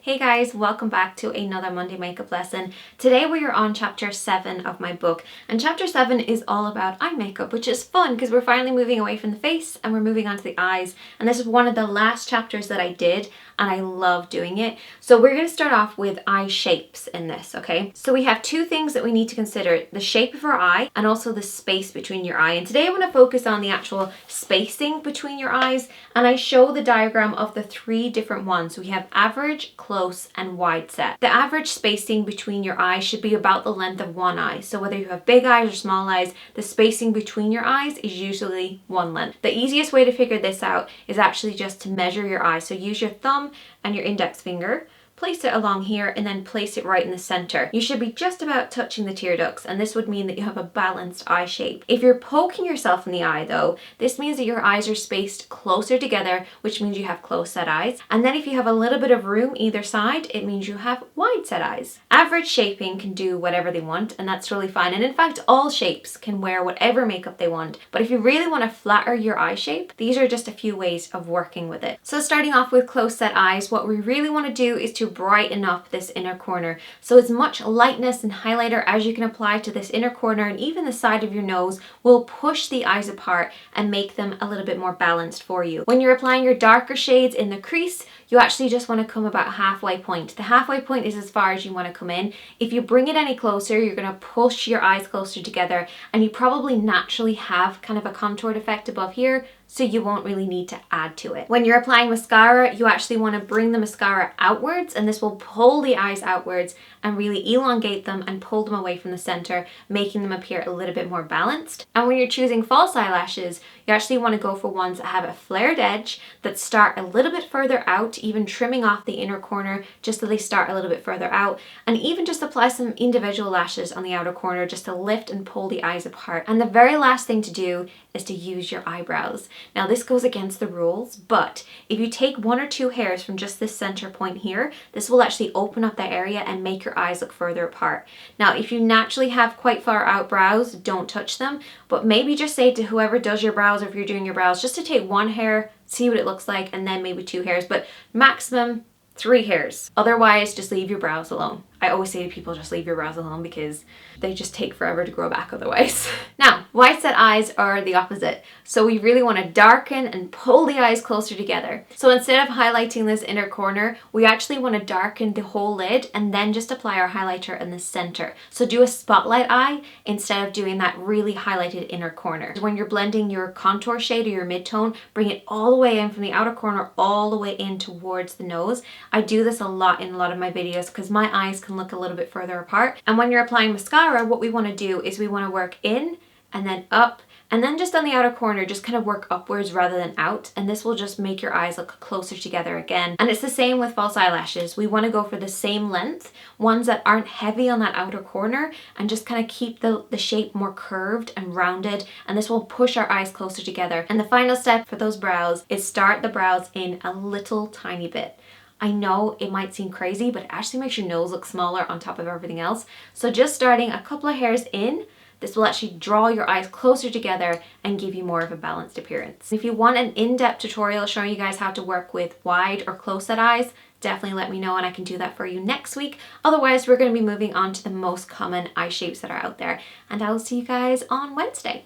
Hey guys, welcome back to another Monday makeup lesson. Today we are on chapter 7 of my book, and chapter 7 is all about eye makeup, which is fun because we're finally moving away from the face and we're moving on to the eyes. And this is one of the last chapters that I did and I love doing it. So we're going to start off with eye shapes in this, okay? So we have two things that we need to consider, the shape of our eye and also the space between your eye. And today I want to focus on the actual spacing between your eyes, and I show the diagram of the three different ones. So we have average, close, and wide set. The average spacing between your eyes should be about the length of one eye. So whether you have big eyes or small eyes, the spacing between your eyes is usually one length. The easiest way to figure this out is actually just to measure your eye. So use your thumb and your index finger, place it along here, and then place it right in the center. You should be just about touching the tear ducts, and this would mean that you have a balanced eye shape. If you're poking yourself in the eye though, this means that your eyes are spaced closer together, which means you have close set eyes. And then if you have a little bit of room either side, it means you have wide set eyes. Average shaping can do whatever they want, and that's really fine. And in fact, all shapes can wear whatever makeup they want. But if you really want to flatter your eye shape, these are just a few ways of working with it. So starting off with close set eyes, what we really want to do is to brighten up this inner corner. So as much lightness and highlighter as you can apply to this inner corner and even the side of your nose will push the eyes apart and make them a little bit more balanced for you. When you're applying your darker shades in the crease, you actually just want to come about halfway point. The halfway point is as far as you want to come in. If you bring it any closer, you're going to push your eyes closer together, and you probably naturally have kind of a contoured effect above here, so you won't really need to add to it. When you're applying mascara, you actually want to bring the mascara outwards, and this will pull the eyes outwards and really elongate them and pull them away from the center, making them appear a little bit more balanced. And when you're choosing false eyelashes, you actually want to go for ones that have a flared edge, that start a little bit further out, even trimming off the inner corner just so they start a little bit further out, and even just apply some individual lashes on the outer corner just to lift and pull the eyes apart. And the very last thing to do is to use your eyebrows. Now this goes against the rules, but if you take one or two hairs from just this center point here, this will actually open up that area and make your eyes look further apart. Now if you naturally have quite far out brows, don't touch them, but maybe just say to whoever does your brows, or if you're doing your brows, just to take one hair, see what it looks like, and then maybe two hairs, but maximum 3 hairs. Otherwise, just leave your brows alone. I always say to people, just leave your brows alone because they just take forever to grow back otherwise. Now, wide set eyes are the opposite. So we really want to darken and pull the eyes closer together. So instead of highlighting this inner corner, we actually want to darken the whole lid and then just apply our highlighter in the center. So do a spotlight eye instead of doing that really highlighted inner corner. When you're blending your contour shade or your midtone, bring it all the way in from the outer corner all the way in towards the nose. I do this a lot in a lot of my videos because my eyes can look a little bit further apart. And when you're applying mascara, what we want to do is we want to work in and then up, and then just on the outer corner, just kind of work upwards rather than out. And this will just make your eyes look closer together again. And it's the same with false eyelashes. We want to go for the same length, ones that aren't heavy on that outer corner, and just kind of keep the shape more curved and rounded. And this will push our eyes closer together. And the final step for those brows is start the brows in a little tiny bit. I know it might seem crazy, but it actually makes your nose look smaller on top of everything else. So just starting a couple of hairs in, this will actually draw your eyes closer together and give you more of a balanced appearance. If you want an in-depth tutorial showing you guys how to work with wide or close set eyes, definitely let me know and I can do that for you next week. Otherwise, we're going to be moving on to the most common eye shapes that are out there. And I will see you guys on Wednesday.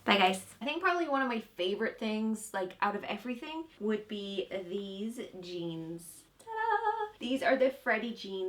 Bye guys. I think probably one of my favorite things, like out of everything, would be these jeans. Ta-da! These are the Freddy jeans.